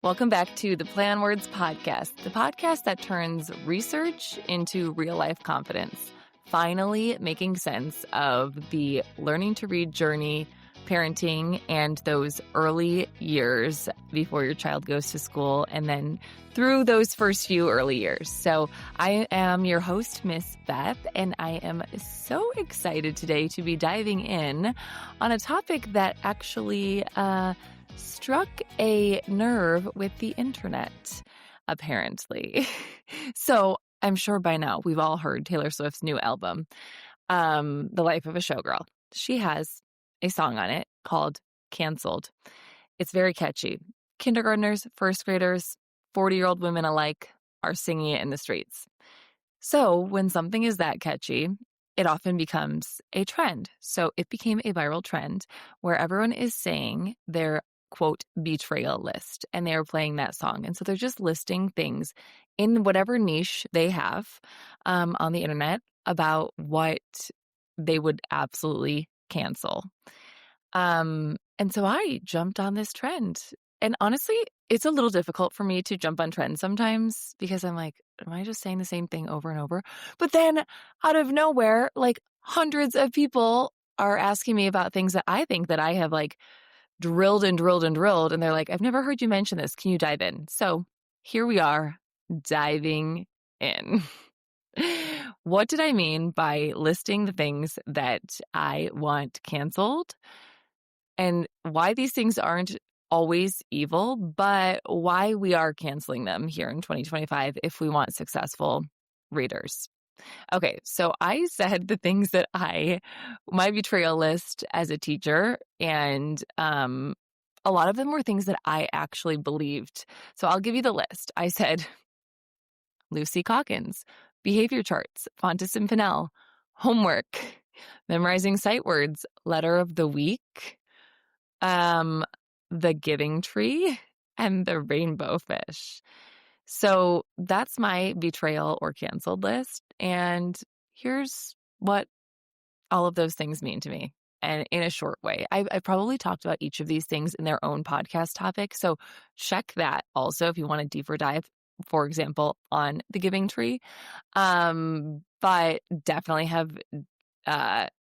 Welcome back to the Plan Words podcast, the podcast that turns research into real-life confidence, finally making sense of the learning to read journey, parenting, and those early years before your child goes to school, and then through those first few early years. So I am your host, Miss Beth, and I am so excited today to be diving in on a topic that actually struck a nerve with the internet, apparently. So I'm sure by now we've all heard Taylor Swift's new album, The Life of a Showgirl. She has a song on it called Canceled. It's very catchy. Kindergartners, first graders, 40-year-old women alike are singing it in the streets. So when something is that catchy, it often becomes a trend. So it became a viral trend where everyone is saying their quote, betrayal list, and they are playing that song. And so they're just listing things in whatever niche they have on the internet about what they would absolutely cancel. And so I jumped on this trend. And honestly, it's a little difficult for me to jump on trends sometimes because I'm like, am I just saying the same thing over and over? But then out of nowhere, like hundreds of people are asking me about things that I think that I have like drilled and drilled and drilled. And they're like, I've never heard you mention this. Can you dive in? So here we are diving in. What did I mean by listing the things that I want canceled and why these things aren't always evil, but why we are canceling them here in 2025 if we want successful readers? Okay, so I said the things that my betrayal list as a teacher, and a lot of them were things that I actually believed. So I'll give you the list. I said Lucy Calkins, behavior charts, Fontes and Pinnell, homework, memorizing sight words, letter of the week, the giving tree, and the rainbow fish. So that's my betrayal or canceled list. And here's what all of those things mean to me. And in a short way, I probably talked about each of these things in their own podcast topic. So check that also if you want a deeper dive, for example, on the giving tree. But definitely have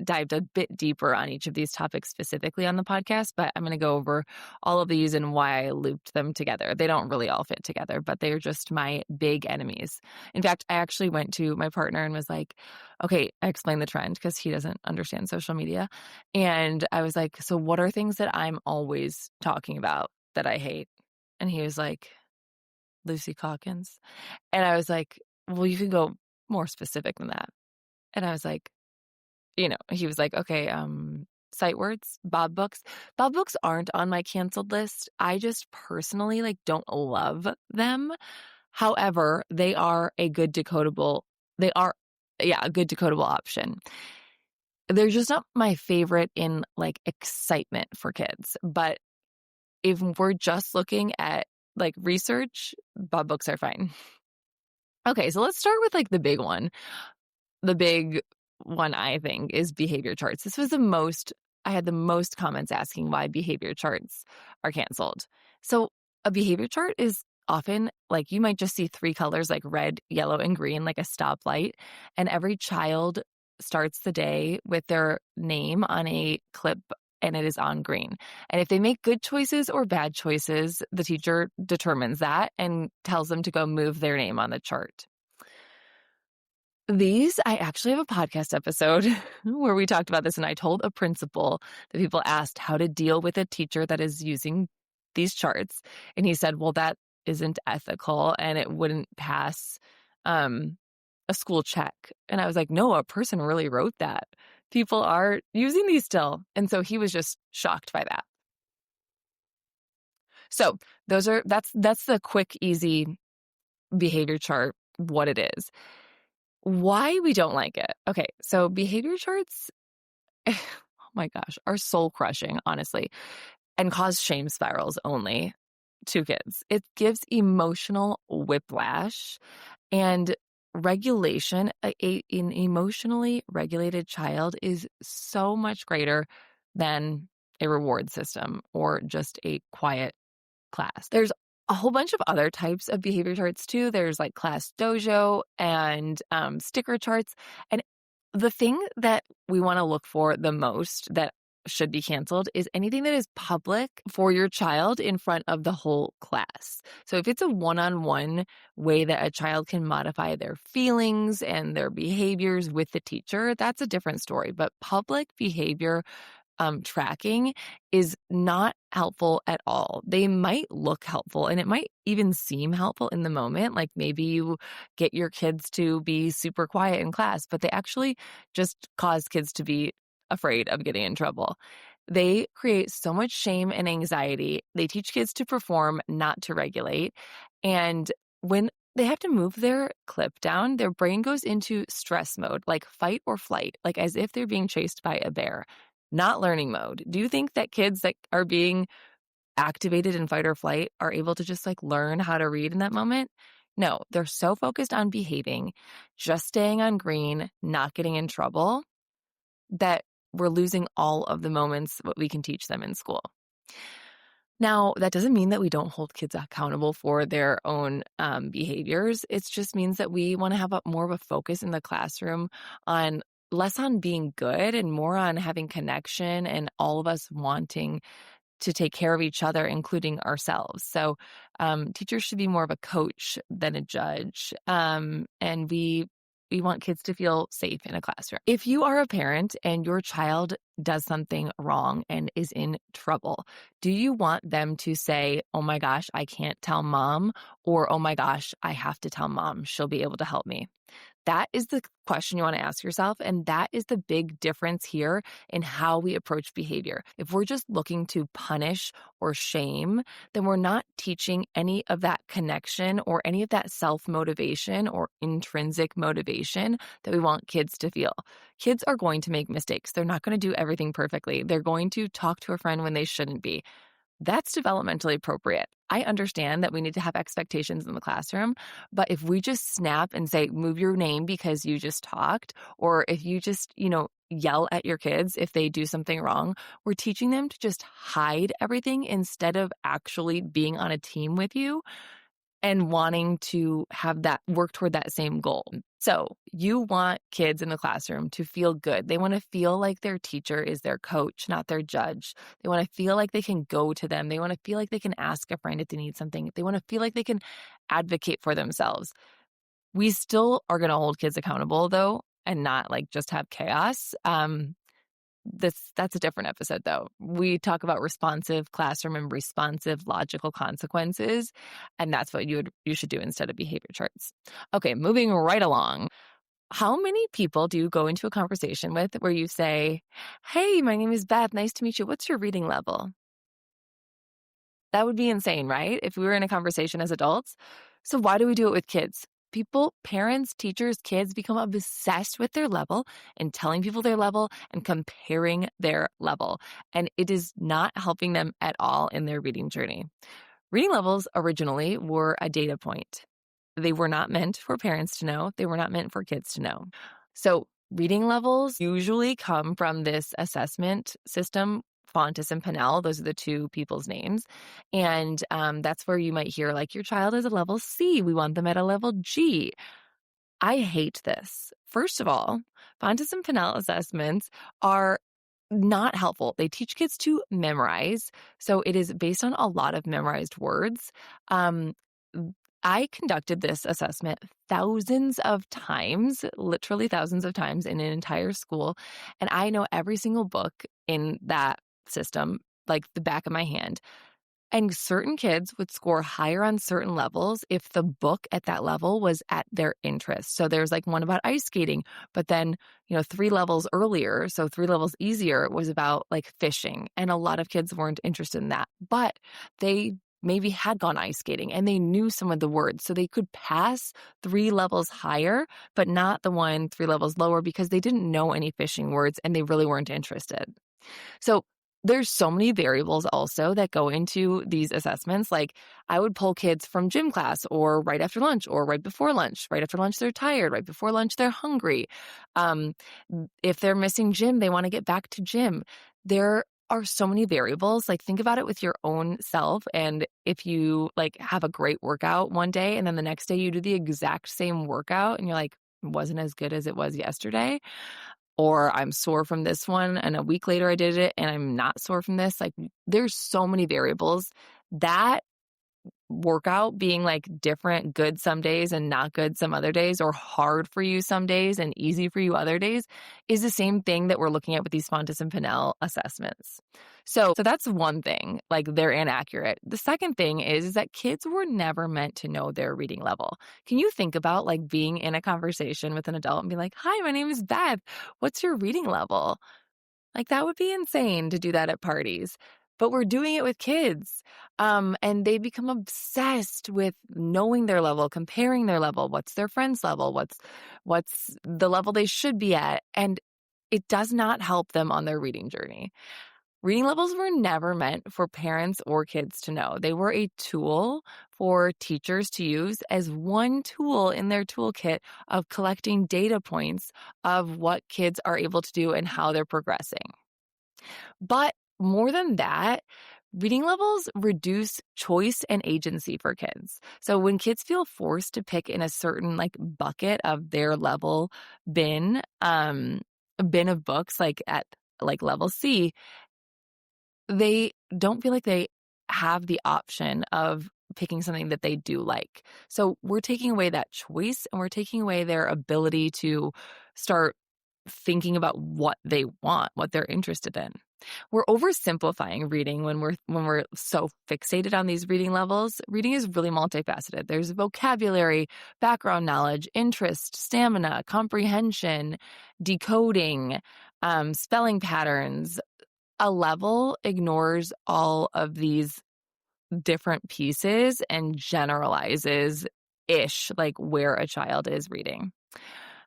dived a bit deeper on each of these topics specifically on the podcast, but I'm going to go over all of these and why I looped them together. They don't really all fit together, but they're just my big enemies. In fact, I actually went to my partner and was like, okay, I explained the trend because he doesn't understand social media. And I was like, so what are things that I'm always talking about that I hate? And he was like, Lucy Calkins. And I was like, well, you can go more specific than that. And I was like, he was like, okay, sight words, Bob books. Bob books aren't on my canceled list. I just personally don't love them. However, they are a good decodable. A good decodable option. They're just not my favorite in excitement for kids. But if we're just looking at research, Bob books are fine. Okay, so let's start with the big one. The big one, I think, is behavior charts. This was I had the most comments asking why behavior charts are canceled. So a behavior chart is often you might just see three colors like red, yellow, and green, like a stoplight. And every child starts the day with their name on a clip and it is on green. And if they make good choices or bad choices, the teacher determines that and tells them to go move their name on the chart. I actually have a podcast episode where we talked about this, and I told a principal that people asked how to deal with a teacher that is using these charts. And he said, well, that isn't ethical and it wouldn't pass a school check. And I was like, no, a person really wrote that. People are using these still. And so he was just shocked by that. So that's the quick, easy behavior chart, what it is. Why we don't like it. Okay, so behavior charts, oh my gosh, are soul crushing, honestly, and cause shame spirals only to kids. It gives emotional whiplash and regulation. An emotionally regulated child is so much greater than a reward system or just a quiet class. There's a whole bunch of other types of behavior charts too. There's like Class Dojo and sticker charts. And the thing that we want to look for the most that should be canceled is anything that is public for your child in front of the whole class. So if it's a one-on-one way that a child can modify their feelings and their behaviors with the teacher, that's a different story. But public behavior tracking is not helpful at all. They might look helpful and it might even seem helpful in the moment. Like maybe you get your kids to be super quiet in class, but they actually just cause kids to be afraid of getting in trouble. They create so much shame and anxiety. They teach kids to perform, not to regulate. And when they have to move their clip down, their brain goes into stress mode, like fight or flight, like as if they're being chased by a bear. Not learning mode. Do you think that kids that are being activated in fight or flight are able to just like learn how to read in that moment? No, they're so focused on behaving, just staying on green, not getting in trouble, that we're losing all of the moments what we can teach them in school. Now, that doesn't mean that we don't hold kids accountable for their own behaviors. It just means that we want to have more of a focus in the classroom on less on being good and more on having connection and all of us wanting to take care of each other, including ourselves. So teachers should be more of a coach than a judge. And we want kids to feel safe in a classroom. If you are a parent and your child does something wrong and is in trouble, do you want them to say, oh my gosh, I can't tell mom, or oh my gosh, I have to tell mom, she'll be able to help me? That is the question you want to ask yourself. And that is the big difference here in how we approach behavior. If we're just looking to punish or shame, then we're not teaching any of that connection or any of that self-motivation or intrinsic motivation that we want kids to feel. Kids are going to make mistakes. They're not going to do everything perfectly. They're going to talk to a friend when they shouldn't be. That's developmentally appropriate. I understand that we need to have expectations in the classroom, but if we just snap and say, move your name because you just talked, or if you just, yell at your kids if they do something wrong, we're teaching them to just hide everything instead of actually being on a team with you and wanting to have that work toward that same goal. So you want kids in the classroom to feel good. They want to feel like their teacher is their coach, not their judge. They want to feel like they can go to them. They want to feel like they can ask a friend if they need something. They want to feel like they can advocate for themselves. We still are going to hold kids accountable though, and not like just have chaos. That's a different episode though. We talk about responsive classroom and responsive logical consequences, and that's what you should do instead of behavior charts. Okay, moving right along. How many people do you go into a conversation with where you say, "Hey, my name is Beth. Nice to meet you. What's your reading level?" That would be insane, right? If we were in a conversation as adults. So why do we do it with kids? People, parents, teachers, kids become obsessed with their level and telling people their level and comparing their level. And it is not helping them at all in their reading journey. Reading levels originally were a data point. They were not meant for parents to know. They were not meant for kids to know. So reading levels usually come from this assessment system, Fontes and Pinnell. Those are the two people's names. And that's where you might hear like, your child is a level C. We want them at a level G. I hate this. First of all, Fontes and Pinnell assessments are not helpful. They teach kids to memorize. So it is based on a lot of memorized words. I conducted this assessment thousands of times, literally thousands of times in an entire school. And I know every single book in that system, like the back of my hand. And certain kids would score higher on certain levels if the book at that level was at their interest. So there's like one about ice skating, but then, 3 levels earlier, so 3 levels easier, was about like fishing. And a lot of kids weren't interested in that, but they maybe had gone ice skating and they knew some of the words. So they could pass 3 levels higher, but not the one 3 levels lower because they didn't know any fishing words and they really weren't interested. So there's so many variables also that go into these assessments. Like I would pull kids from gym class or right after lunch or right before lunch. Right after lunch, they're tired. Right before lunch, they're hungry. If they're missing gym, they want to get back to gym. There are so many variables. Like, think about it with your own self. And if you like have a great workout one day and then the next day you do the exact same workout and you're like, wasn't as good as it was yesterday, or I'm sore from this one and a week later I did it and I'm not sore from this. Like, there's so many variables. That workout being like different, good some days and not good some other days, or hard for you some days and easy for you other days, is the same thing that we're looking at with these Fontes and Pinnell assessments. So that's one thing, like they're inaccurate. The second thing is that kids were never meant to know their reading level. Can you think about like being in a conversation with an adult and be like, "Hi, my name is Beth. What's your reading level?" Like, that would be insane to do that at parties, but we're doing it with kids. And they become obsessed with knowing their level, comparing their level. What's their friend's level? What's the level they should be at? And it does not help them on their reading journey. Reading levels were never meant for parents or kids to know. They were a tool for teachers to use as one tool in their toolkit of collecting data points of what kids are able to do and how they're progressing. But more than that, reading levels reduce choice and agency for kids. So when kids feel forced to pick in a certain like bucket of their level bin, bin of books, like at like level C, they don't feel like they have the option of picking something that they do like. So we're taking away that choice and we're taking away their ability to start thinking about what they want, what they're interested in. We're oversimplifying reading when we're so fixated on these reading levels. Reading is really multifaceted. There's vocabulary, background knowledge, interest, stamina, comprehension, decoding, spelling patterns. A level ignores all of these different pieces and generalizes ish like where a child is reading.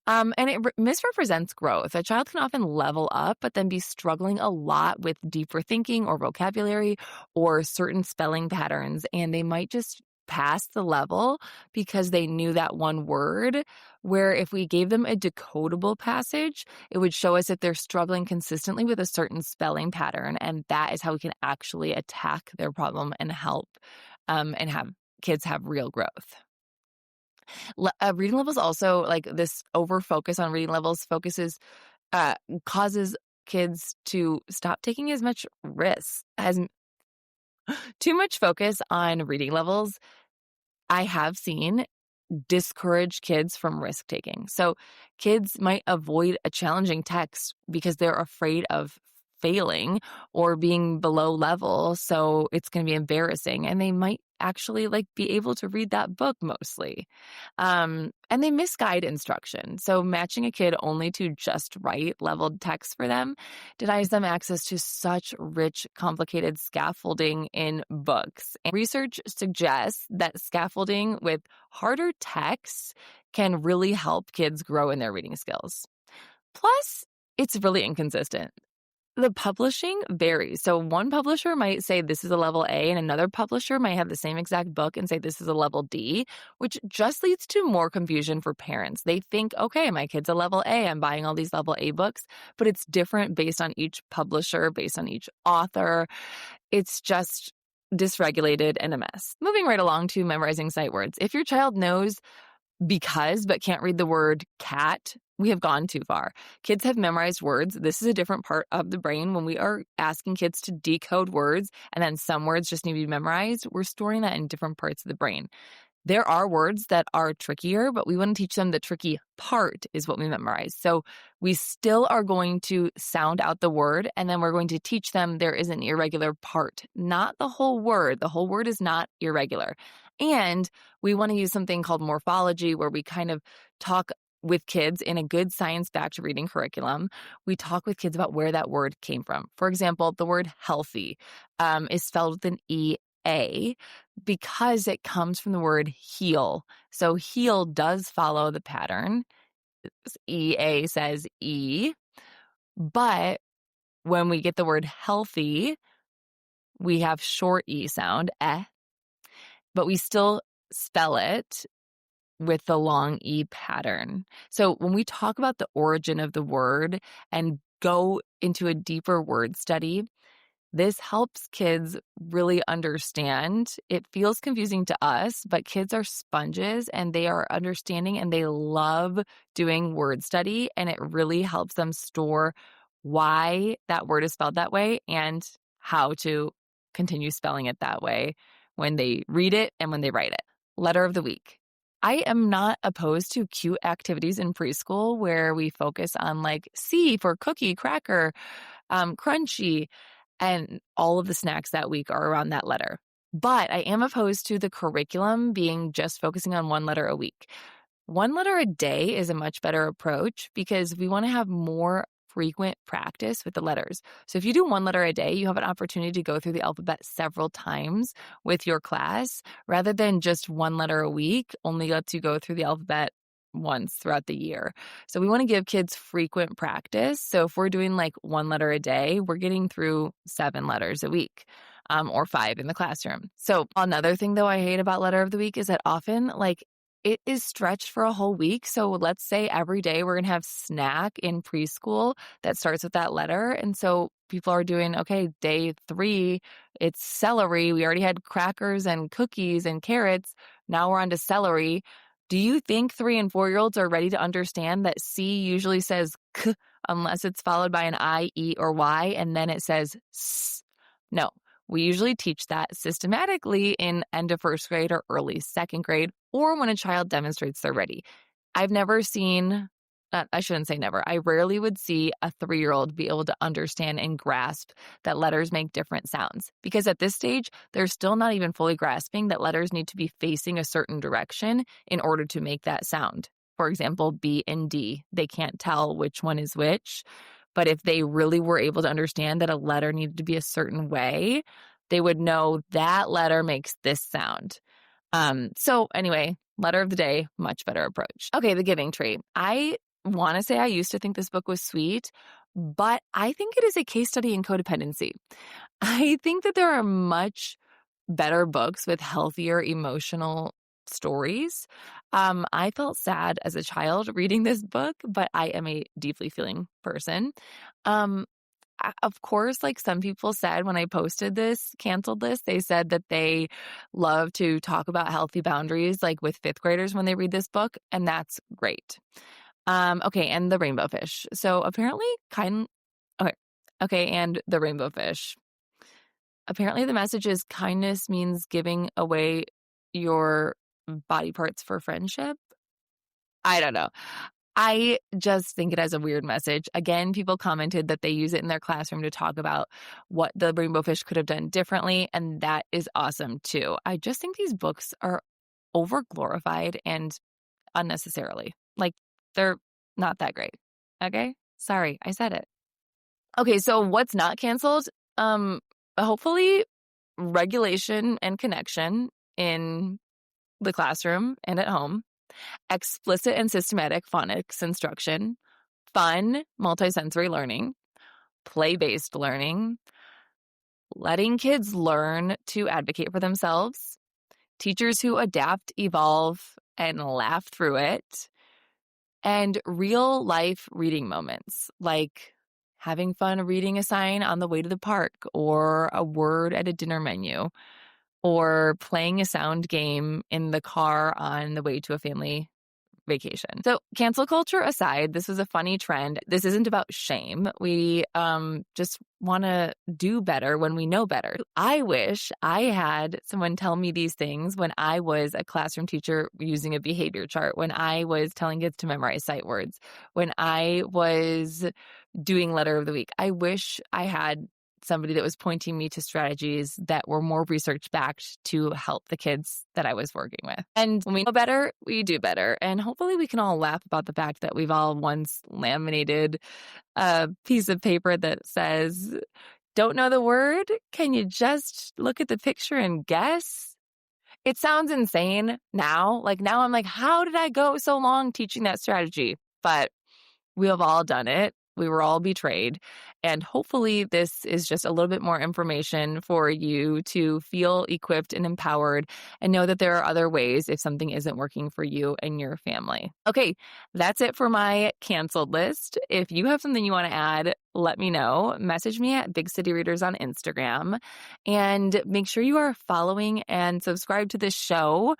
And it misrepresents growth. A child can often level up, but then be struggling a lot with deeper thinking or vocabulary or certain spelling patterns. And they might just pass the level because they knew that one word, where if we gave them a decodable passage, it would show us if they're struggling consistently with a certain spelling pattern. And that is how we can actually attack their problem and help and have kids have real growth. Reading levels also, like this over focus on reading levels uh, causes kids to stop taking as much risk. As too much focus on reading levels, I have seen, discourage kids from risk taking. So kids might avoid a challenging text because they're afraid of failing or being below level. So it's going to be embarrassing. And they might actually like be able to read that book mostly. And they misguide instruction. So matching a kid only to just right leveled text for them denies them access to such rich, complicated scaffolding in books. And research suggests that scaffolding with harder texts can really help kids grow in their reading skills. Plus, it's really inconsistent. The publishing varies. So one publisher might say this is a level A, and another publisher might have the same exact book and say this is a level D, which just leads to more confusion for parents. They think, okay, my kid's a level A, I'm buying all these level A books, but it's different based on each publisher, based on each author. It's just dysregulated and a mess. Moving right along to memorizing sight words. If your child knows because but can't read the word cat, we have gone too far. Kids have memorized words. This is a different part of the brain. When we are asking kids to decode words and then some words just need to be memorized, we're storing that in different parts of the brain. There are words that are trickier, but we want to teach them the tricky part is what we memorize. So we still are going to sound out the word, and then we're going to teach them there is an irregular part, not the whole word. The whole word is not irregular. And we want to use something called morphology, where we kind of talk with kids in a good science-backed reading curriculum. We talk with kids about where that word came from. For example, the word healthy is spelled with an E-A because it comes from the word heal. So heal does follow the pattern. E-A says E, but when we get the word healthy, we have short E sound, eh, but we still spell it with the long E pattern. So when we talk about the origin of the word and go into a deeper word study, This helps kids really understand. It feels confusing to us, but kids are sponges and they are understanding and they love doing word study. And it really helps them store why that word is spelled that way and how to continue spelling it that way when they read it and when they write it. Letter of the week. I am not opposed to cute activities in preschool where we focus on like C for cookie, cracker, crunchy, and all of the snacks that week are around that letter. But I am opposed to the curriculum being just focusing on one letter a week. One letter a day is a much better approach because we want to have more frequent practice with the letters. So if you do one letter a day, you have an opportunity to go through the alphabet several times with your class rather than just one letter a week, only lets you go through the alphabet once throughout the year. So we want to give kids frequent practice. So if we're doing like one letter a day, we're getting through 7 letters a week. Or 5 in the classroom. So another thing though I hate about letter of the week is that often like it is stretched for a whole week. So let's say every day we're going to have snack in preschool that starts with that letter. And so people are doing, okay, day 3, it's celery. We already had crackers and cookies and carrots. Now we're on to celery. Do you think 3 and 4-year-olds are ready to understand that C usually says K unless it's followed by an I, E, or Y, and then it says S? No. We usually teach that systematically in end of first grade or early second grade, or when a child demonstrates they're ready. I've never seen, I shouldn't say never, I rarely would see a 3-year-old be able to understand and grasp that letters make different sounds. Because at this stage, they're still not even fully grasping that letters need to be facing a certain direction in order to make that sound. For example, B and D, they can't tell which one is which. But if they really were able to understand that a letter needed to be a certain way, they would know that letter makes this sound. So anyway, letter of the day, much better approach. Okay, The Giving Tree. I want to say I used to think this book was sweet, but I think it is a case study in codependency. I think that there are much better books with healthier emotional stories. I felt sad as a child reading this book, but I am a deeply feeling person. Of course, like some people said when I posted this, canceled this, they said that they love to talk about healthy boundaries, like with 5th graders when they read this book, and that's great. Okay, and The Rainbow Fish. So apparently and The Rainbow Fish. Apparently the message is kindness means giving away your body parts for friendship. I don't know. I just think it has a weird message. Again, people commented that they use it in their classroom to talk about what the rainbow fish could have done differently, and that is awesome too. I just think these books are over-glorified and unnecessarily. Like, they're not that great. Okay? Sorry, I said it. Okay, so what's not canceled? Hopefully regulation and connection in the classroom and at home, explicit and systematic phonics instruction, fun multisensory learning, play-based learning, letting kids learn to advocate for themselves, teachers who adapt, evolve, and laugh through it, and real-life reading moments like having fun reading a sign on the way to the park or a word at a dinner menu or playing a sound game in the car on the way to a family vacation. So cancel culture aside, this was a funny trend. This isn't about shame. We just want to do better when we know better. I wish I had someone tell me these things when I was a classroom teacher using a behavior chart, when I was telling kids to memorize sight words, when I was doing letter of the week. I wish I had somebody that was pointing me to strategies that were more research-backed to help the kids that I was working with. And when we know better, we do better. And hopefully we can all laugh about the fact that we've all once laminated a piece of paper that says, "Don't know the word? Can you just look at the picture and guess?" It sounds insane now. Like now I'm like, how did I go so long teaching that strategy? But we have all done it. We were all betrayed. And hopefully, this is just a little bit more information for you to feel equipped and empowered and know that there are other ways if something isn't working for you and your family. Okay, that's it for my canceled list. If you have something you want to add, let me know. Message me at Big City Readers on Instagram. And make sure you are following and subscribe to this show.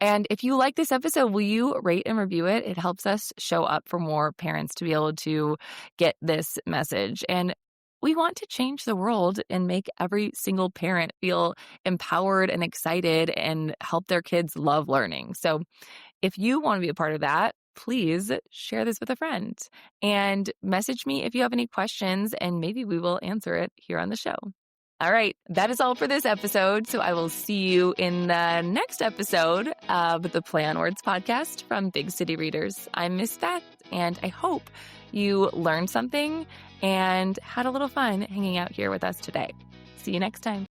And if you like this episode, will you rate and review it? It helps us show up for more parents to be able to get this message. And we want to change the world and make every single parent feel empowered and excited and help their kids love learning. So if you want to be a part of that, please share this with a friend and message me if you have any questions, and maybe we will answer it here on the show. All right, that is all for this episode. So I will see you in the next episode of the Play on Words podcast from Big City Readers. I'm Miss Beth, and I hope you learned something and had a little fun hanging out here with us today. See you next time.